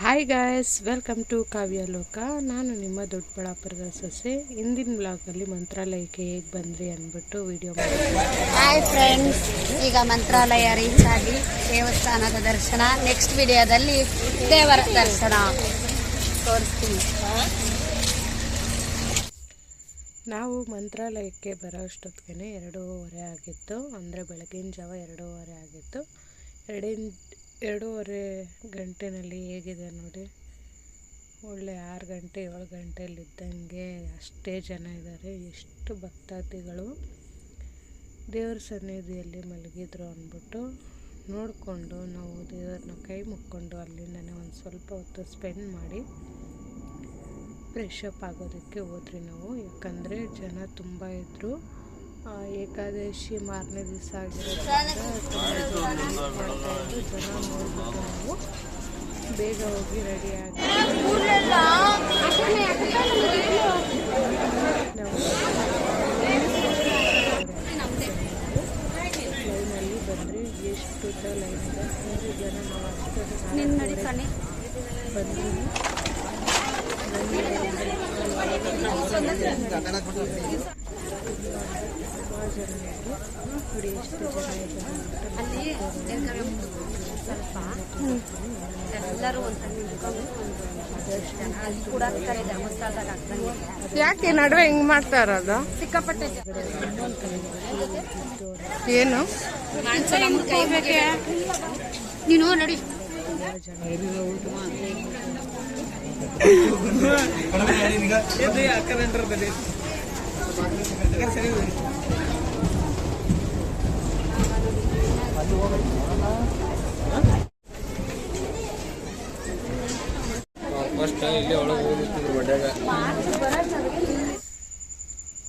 Hi guys, welcome to ಕಾವ್ಯ ಲೋಕ. ನಾನು ನಿಮ್ಮ ದೊಡ್ಡಬಳ್ಳಾಪುರದ ಸೊಸೆ. ಇಂದಿನ ಬ್ಲಾಗಲ್ಲಿ ಮಂತ್ರಾಲಯಕ್ಕೆ ಹೇಗೆ ಬಂದ್ರಿ ಅಂದ್ಬಿಟ್ಟು ವಿಡಿಯೋ ಮಾಡ್ತೀನಿ. ಹಾಯ್ ಫ್ರೆಂಡ್ಸ್, ಈಗ ಮಂತ್ರಾಲಯ ರೀಚ್ ಆಗಿ ದೇವಸ್ಥಾನದ ದರ್ಶನ, ನೆಕ್ಸ್ಟ್ ವಿಡಿಯೋದಲ್ಲಿ ದೇವರ ದರ್ಶನ ತೋರಿಸ್ತೀನಿ. ನಾವು ಮಂತ್ರಾಲಯಕ್ಕೆ ಬರೋ ಅಷ್ಟೊತ್ತಿಗೆ 2:30 ಆಗಿತ್ತು. ಅಂದರೆ ಬೆಳಗಿನ ಜಾವ 2:30 ಆಗಿತ್ತು. 2:30 ಗಂಟೆನಲ್ಲಿ ಹೇಗಿದೆ ನೋಡಿ, ಒಳ್ಳೆ 6 ಗಂಟೆ 7 ಗಂಟೆಯಲ್ಲಿದ್ದಂಗೆ ಅಷ್ಟೇ ಜನ ಇದ್ದಾರೆ. ಎಷ್ಟು ಭಕ್ತಾದಿಗಳು ದೇವ್ರ ಸನ್ನಿಧಿಯಲ್ಲಿ ಮಲಗಿದ್ರು ಅಂದ್ಬಿಟ್ಟು ನೋಡಿಕೊಂಡು ನಾವು ದೇವ್ರನ್ನ ಕೈ ಮುಕ್ಕೊಂಡು ಅಲ್ಲಿಂದನೇ ಒಂದು ಸ್ವಲ್ಪ ಹೊತ್ತು ಸ್ಪೆಂಡ್ ಮಾಡಿ ಫ್ರೆಶ್ ಅಪ್ ಆಗೋದಕ್ಕೆ ಹೋದ್ರಿ ನಾವು. ಯಾಕಂದರೆ ಜನ ತುಂಬ ಇದ್ದರು. ಏಕಾದಶಿ ಮಾರನೇ ದಿವಸ ಆಗಿರೋದ್ರಿಂದ ಮಾಡ್ತಾಯಿದ್ರು. ಜನ ನೋಡ್ಬಿಟ್ಟು ನಾವು ಬೇಗ ಹೋಗಿ ರೆಡಿಯಾಗಿ ಲೈನಲ್ಲಿ ಬಂದ್ರಿ. ಎಷ್ಟು ಲೈನ್ ಇದೆ ಅಂದರೆ ಜನ ನಾವು ಅಷ್ಟೊಂದು ಬಂದ್ರಿ. ತುಂಬ ಜನ ಇದ್ರು. ನೋಡಿ ಎಷ್ಟು ಜನ ಯಾಕೆ ನಡುವೆ ಹಿಂಗ್ ಮಾಡ್ತಾ ಇರೋದು? ಸಿಕ್ಕಾಪಟ್ಟೆ ಏನು ನೀನು ನಡಿ.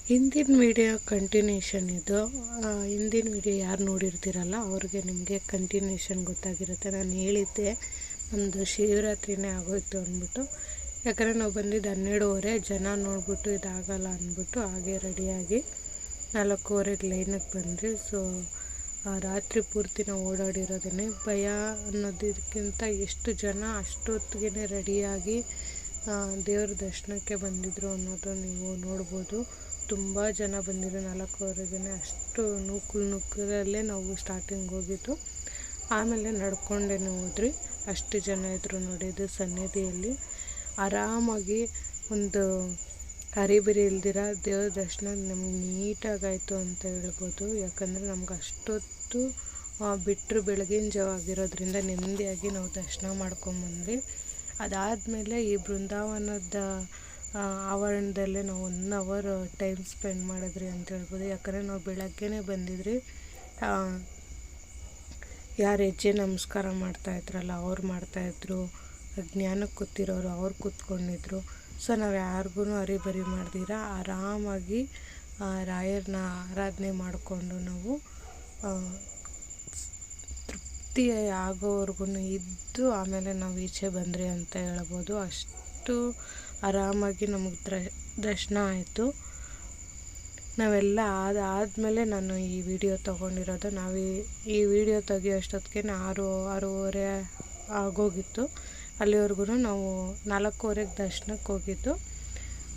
ಹಿಂದಿನ ವಿಡಿಯೋ ಕಂಟಿನ್ಯೂಷನ್ ಇದು. ಹಿಂದಿನ ವಿಡಿಯೋ ಯಾರು ನೋಡಿರ್ತೀರಲ್ಲ ಅವ್ರಿಗೆ ನಿಮಗೆ ಕಂಟಿನ್ಯೂಷನ್ ಗೊತ್ತಾಗಿರುತ್ತೆ. ನಾನು ಹೇಳಿದ್ದೆ ನಮ್ಮದು ಶಿವರಾತ್ರಿನೇ ಆಗೋಯ್ತು ಅಂದ್ಬಿಟ್ಟು. ಯಾಕಂದರೆ ನಾವು ಬಂದಿದ್ದು 12:30, ಜನ ನೋಡಿಬಿಟ್ಟು ಇದಾಗಲ್ಲ ಅಂದ್ಬಿಟ್ಟು ಹಾಗೆ ರೆಡಿಯಾಗಿ 4:30 ಲೈನಿಗೆ ಬಂದ್ರಿ. ಸೊ ರಾತ್ರಿ ಪೂರ್ತಿ ನಾವು ಓಡಾಡಿರೋದೇ ಭಯ ಅನ್ನೋದಕ್ಕಿಂತ ಎಷ್ಟು ಜನ ಅಷ್ಟೊತ್ತಿಗೆ ರೆಡಿಯಾಗಿ ದೇವ್ರ ದರ್ಶನಕ್ಕೆ ಬಂದಿದ್ರು ಅನ್ನೋದು ನೀವು ನೋಡ್ಬೋದು. ತುಂಬ ಜನ ಬಂದಿದ್ರು. 4:30ಗೆ ಅಷ್ಟು ನೂಕುಲಲ್ಲೇ ನಾವು ಸ್ಟಾರ್ಟಿಂಗ್ ಹೋಗಿದ್ದು. ಆಮೇಲೆ ನಡ್ಕೊಂಡೇ ಹೋದ್ರಿ. ಅಷ್ಟು ಜನ ಇದ್ದರು ನೋಡಿ. ಇದು ಸನ್ನಿಧಿಯಲ್ಲಿ ಆರಾಮಾಗಿ ಒಂದು ಹರಿಬರಿ ಇಲ್ದಿರ ದೇವ್ರ ದರ್ಶನ ನಮಗೆ ನೀಟಾಗಾಯಿತು ಅಂತ ಹೇಳ್ಬೋದು. ಯಾಕಂದರೆ ನಮ್ಗೆ ಅಷ್ಟೊತ್ತು ಬಿಟ್ಟರು ಬೆಳಗಿನ ಜಾವ ಆಗಿರೋದ್ರಿಂದ ನೆಮ್ಮದಿಯಾಗಿ ನಾವು ದರ್ಶನ ಮಾಡ್ಕೊಂಬಂದ್ವಿ. ಅದಾದಮೇಲೆ ಈ ಬೃಂದಾವನದ ಆವರಣದಲ್ಲೇ ನಾವು 1 ಅವರ್ ಟೈಮ್ ಸ್ಪೆಂಡ್ ಮಾಡಿದ್ರಿ ಅಂತ ಹೇಳ್ಬೋದು. ಯಾಕಂದರೆ ನಾವು ಬೆಳಗ್ಗೆನೇ ಬಂದಿದ್ರಿ. ಯಾರು ಹೆಜ್ಜೆ ನಮಸ್ಕಾರ ಮಾಡ್ತಾಯಿದ್ರಲ್ಲ ಅವ್ರು ಮಾಡ್ತಾಯಿದ್ರು, ಜ್ಞಾನಕ್ಕೆ ಕೂತಿರೋರು ಅವ್ರು ಕೂತ್ಕೊಂಡಿದ್ರು. ಸೊ ನಾವು ಯಾರಿಗೂ ಹರಿಬರಿ ಮಾಡ್ದಿರ ಆರಾಮಾಗಿ ರಾಯರನ್ನ ಆರಾಧನೆ ಮಾಡಿಕೊಂಡು ನಾವು ತೃಪ್ತಿ ಆಗೋವರೆಗೂ ಇದ್ದು ಆಮೇಲೆ ನಾವು ಈಚೆ ಬಂದ್ರಿ ಅಂತ ಹೇಳ್ಬೋದು. ಅಷ್ಟು ಆರಾಮಾಗಿ ನಮಗೆ ದರ್ಶನ ಆಯಿತು. ನಾವೆಲ್ಲ ಆದಮೇಲೆ ನಾನು ಈ ವಿಡಿಯೋ ತೊಗೊಂಡಿರೋದು. ನಾವು ಈ ವಿಡಿಯೋ ತೆಗಿಯೋ ಅಷ್ಟೊತ್ತಿಗೆ 6:30 ಆಗೋಗಿತ್ತು. ಅಲ್ಲಿವರೆಗೂ ನಾವು 4:30 ದರ್ಶನಕ್ಕೆ ಹೋಗಿದ್ದು.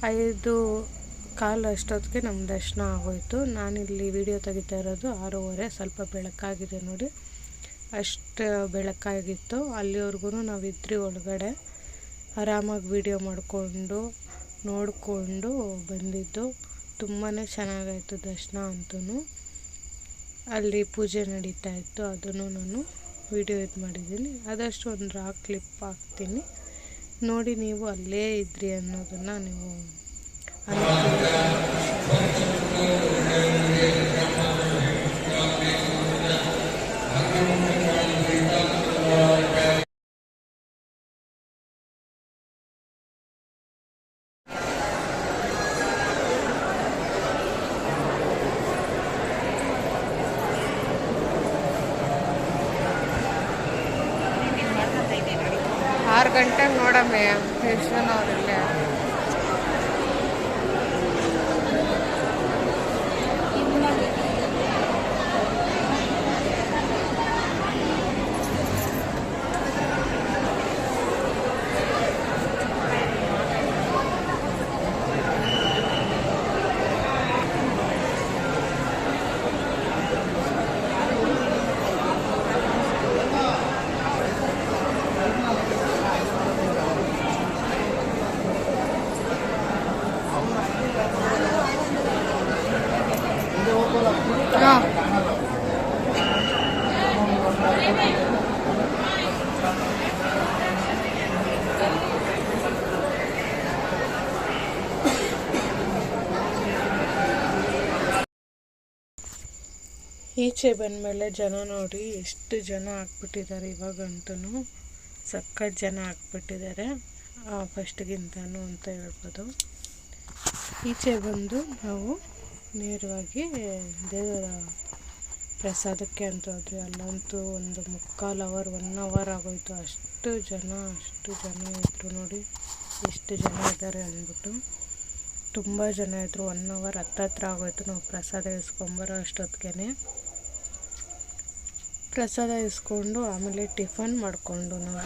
5:15 ಅಷ್ಟೊತ್ತಿಗೆ ನಮ್ಮ ದರ್ಶನ ಆಗೋಯಿತು. ನಾನಿಲ್ಲಿ ವಿಡಿಯೋ ತೆಗಿತಾ ಇರೋದು 6:30. ಸ್ವಲ್ಪ ಬೆಳಕಾಗಿದೆ ನೋಡಿ, ಅಷ್ಟು ಬೆಳಕಾಗಿತ್ತು. ಅಲ್ಲಿವರೆಗೂ ನಾವಿದ್ರಿ ಒಳಗಡೆ ಆರಾಮಾಗಿ ವಿಡಿಯೋ ಮಾಡಿಕೊಂಡು ನೋಡಿಕೊಂಡು ಬಂದಿದ್ದು. ತುಂಬಾ ಚೆನ್ನಾಗಾಯಿತು ದರ್ಶನ ಅಂತೂ. ಅಲ್ಲಿ ಪೂಜೆ ನಡೀತಾ ಇತ್ತು, ಅದನ್ನು ನಾನು ವಿಡಿಯೋ ಮಾಡಿದ್ದೀನಿ. ಆದಷ್ಟು ಒಂದು ಕ್ಲಿಪ್ ಹಾಕ್ತೀನಿ ನೋಡಿ. ನೀವು ಅಲ್ಲೇ ಇದ್ರಿ ಅನ್ನೋದನ್ನು ನೀವು ಆರು ಗಂಟೆಗೆ ನೋಡಮ್ಮೆ ಎಷ್ಟು ಜನ ಅವರಿಲ್ಲ. ಈಚೆ ಬಂದಮೇಲೆ ಜನ ನೋಡಿ ಎಷ್ಟು ಜನ ಆಗ್ಬಿಟ್ಟಿದ್ದಾರೆ. ಇವಾಗಂತೂ ಸಖತ್ ಜನ ಆಗ್ಬಿಟ್ಟಿದ್ದಾರೆ, ಫಸ್ಟ್ಗಿಂತನೂ ಅಂತ ಹೇಳ್ಬೋದು. ಈಚೆ ಬಂದು ನಾವು ನೇರವಾಗಿ ದೇವರ ಪ್ರಸಾದಕ್ಕೆ ಅಂತ ಹೋದ್ವಿ. ಅಲ್ಲಂತೂ ಒಂದು 3/4 ಅವರ್ 1 ಅವರ್ ಆಗೋಯ್ತು. ಅಷ್ಟು ಜನ ಇದ್ದರು ನೋಡಿ, ಎಷ್ಟು ಜನ ಇದ್ದಾರೆ ಅಂದ್ಬಿಟ್ಟು. ತುಂಬ ಜನ ಇದ್ದರು. 1 ಅವರ್ ಹತ್ತತ್ರ ಆಗೋಯ್ತು ನಾವು ಪ್ರಸಾದ ಇಸ್ಕೊಂಬರೋ ಅಷ್ಟೊತ್ತಿಗೆ. ಪ್ರಸಾದ ಇಸ್ಕೊಂಡು ಆಮೇಲೆ ಟಿಫನ್ ಮಾಡಿಕೊಂಡು ನಾವು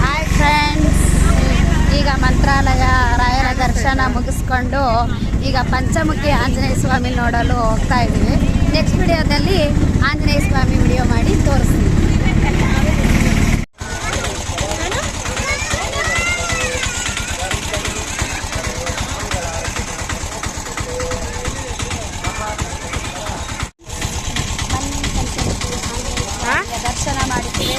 ಹಾಯ್ ಫ್ರೆಂಡ್ಸ್, ಈಗ ಮಂತ್ರಾಲಯ ರಾಯರ ದರ್ಶನ ಮುಗಿಸ್ಕೊಂಡು ಈಗ ಪಂಚಮುಖಿ ಆಂಜನೇಯ ಸ್ವಾಮಿ ನೋಡಲು ಹೋಗ್ತಾ ಇದ್ದೀವಿ. ನೆಕ್ಸ್ಟ್ ವಿಡಿಯೋದಲ್ಲಿ ಆಂಜನೇಯ ಸ್ವಾಮಿ ವಿಡಿಯೋ ಮಾಡಿ ತೋರಿಸ್ತೀವಿ. ದರ್ಶನ ಮಾಡಿದ್ದೀವಿ.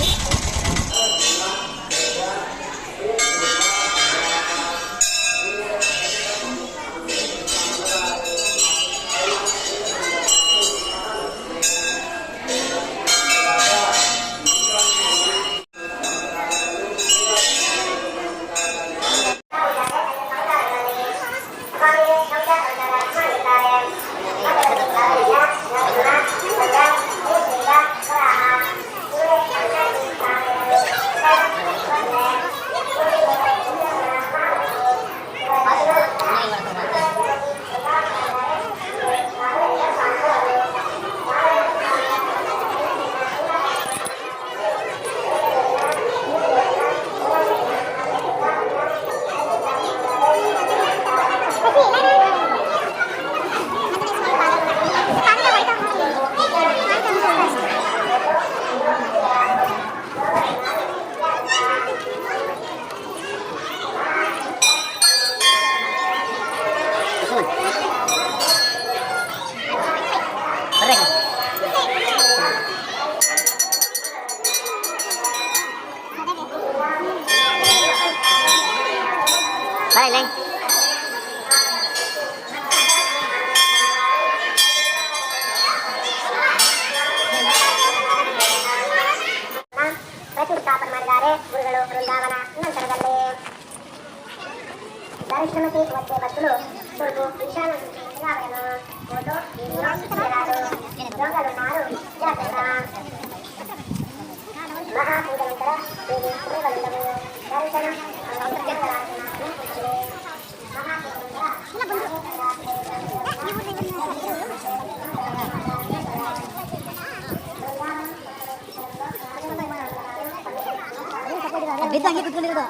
ಪ್ರತಿಷ್ಠಾಪನೆ ಮಾಡಿದ್ದಾರೆ ಗುರುಗಳು. ಬೃಂದಾವನ ನಂತರದಲ್ಲಿ ದರ್ಶನಕ್ಕೆ ಒತ್ತೆ ಬಸ್ಸುಲು ತುರ್ಗು ಈಶಾನ ಫೋಟೋ ದೊಂಗಲು ನಾರು ಜಾತಕ ಮಹಾಪೂಜಾನಂತರ ದೇವಿ ಸೇವೆಗಳೆಲ್ಲವೂ ದರ್ಶನ ಬಿದ್ದಂಗೆ ಕುತ್ಕೊಂಡಿರೋದು.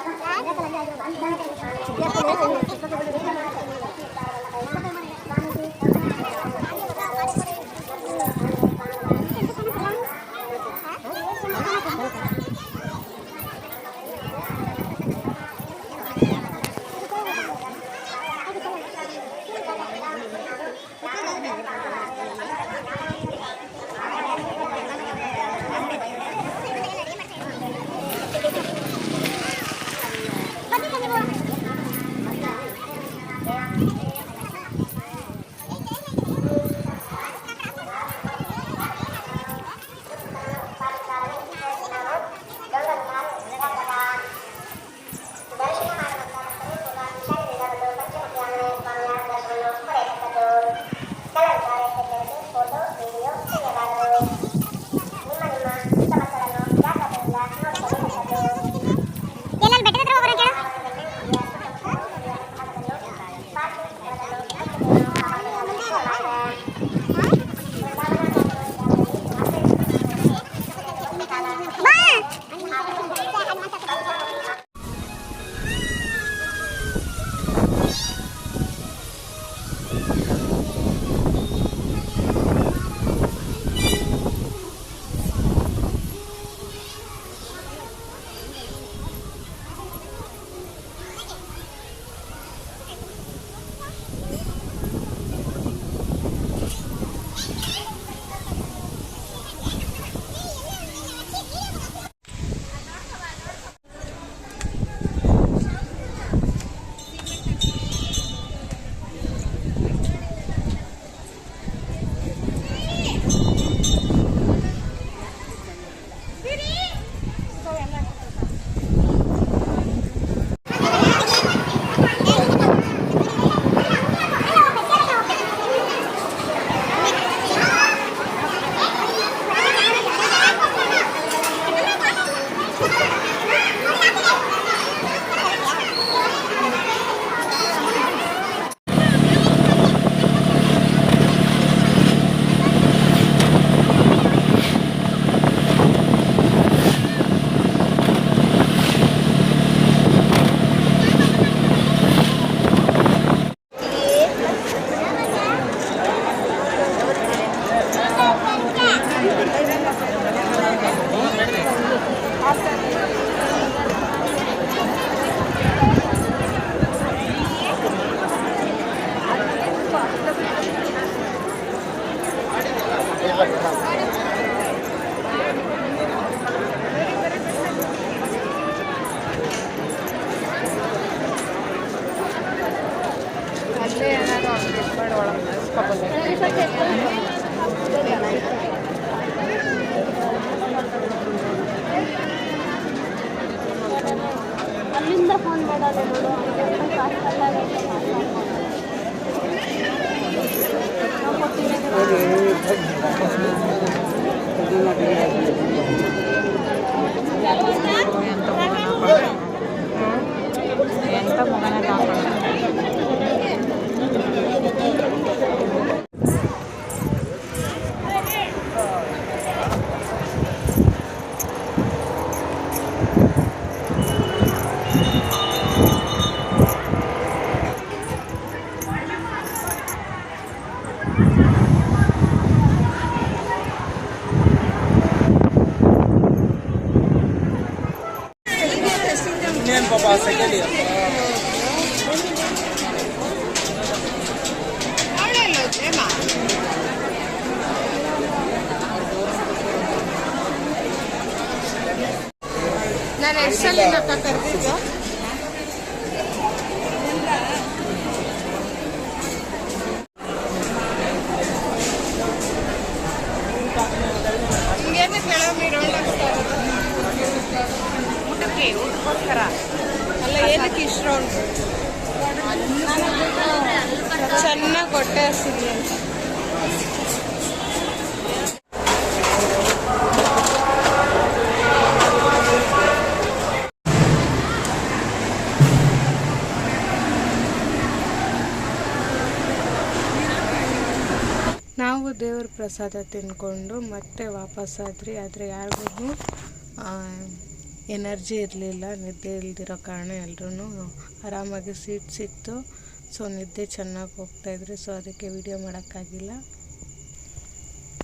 ಫೋನ್ ಮಾಡಲ್ಲ ನೋಡು ಎಂತ ಮಗನ ನಾನು ಎಷ್ಟು ಸಲ ಕರೆದಿದ್ದು ಹಿಂಗೇನು ಕೆಲವೊಮ್ಮೆ ಊಟಕ್ಕೋಸ್ಕರ ಅಲ್ಲ ಏನಕ್ಕೆ ಇಷ್ಟು ರೌಂಡ್ ಚೆನ್ನಾಗಿ ಹೊಟ್ಟೆ ಹಸಿದೆ ಅಂತ ನಾವು ದೇವ್ರ ಪ್ರಸಾದ ತಿಂದ್ಕೊಂಡು ಮತ್ತೆ ವಾಪಸ್ಸಾದ್ರಿ. ಆದರೆ ಯಾರಿಗೂ ಎನರ್ಜಿ ಇರಲಿಲ್ಲ, ನಿದ್ದೆ ಇಲ್ದಿರೋ ಕಾರಣ ಎಲ್ಲರೂ ಆರಾಮಾಗಿ ಸೀಟ್ ಸಿಕ್ತು. ಸೊ ನಿದ್ದೆ ಚೆನ್ನಾಗಿ ಹೋಗ್ತಾಯಿದ್ರು. ಸೊ ಅದಕ್ಕೆ ವಿಡಿಯೋ ಮಾಡೋಕ್ಕಾಗಿಲ್ಲ.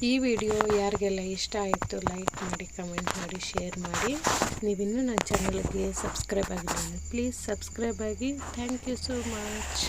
ಈ ವಿಡಿಯೋ ಯಾರಿಗೆಲ್ಲ ಇಷ್ಟ ಆಯಿತು ಲೈಕ್ ಮಾಡಿ, ಕಮೆಂಟ್ ಮಾಡಿ, ಶೇರ್ ಮಾಡಿ. ನೀವಿನ್ನೂ ನನ್ನ ಚಾನಲ್ಗೆ ಸಬ್ಸ್ಕ್ರೈಬ್ ಆಗಿಲ್ಲ, ಪ್ಲೀಸ್ ಸಬ್ಸ್ಕ್ರೈಬ್ ಆಗಿ. Thank you so much.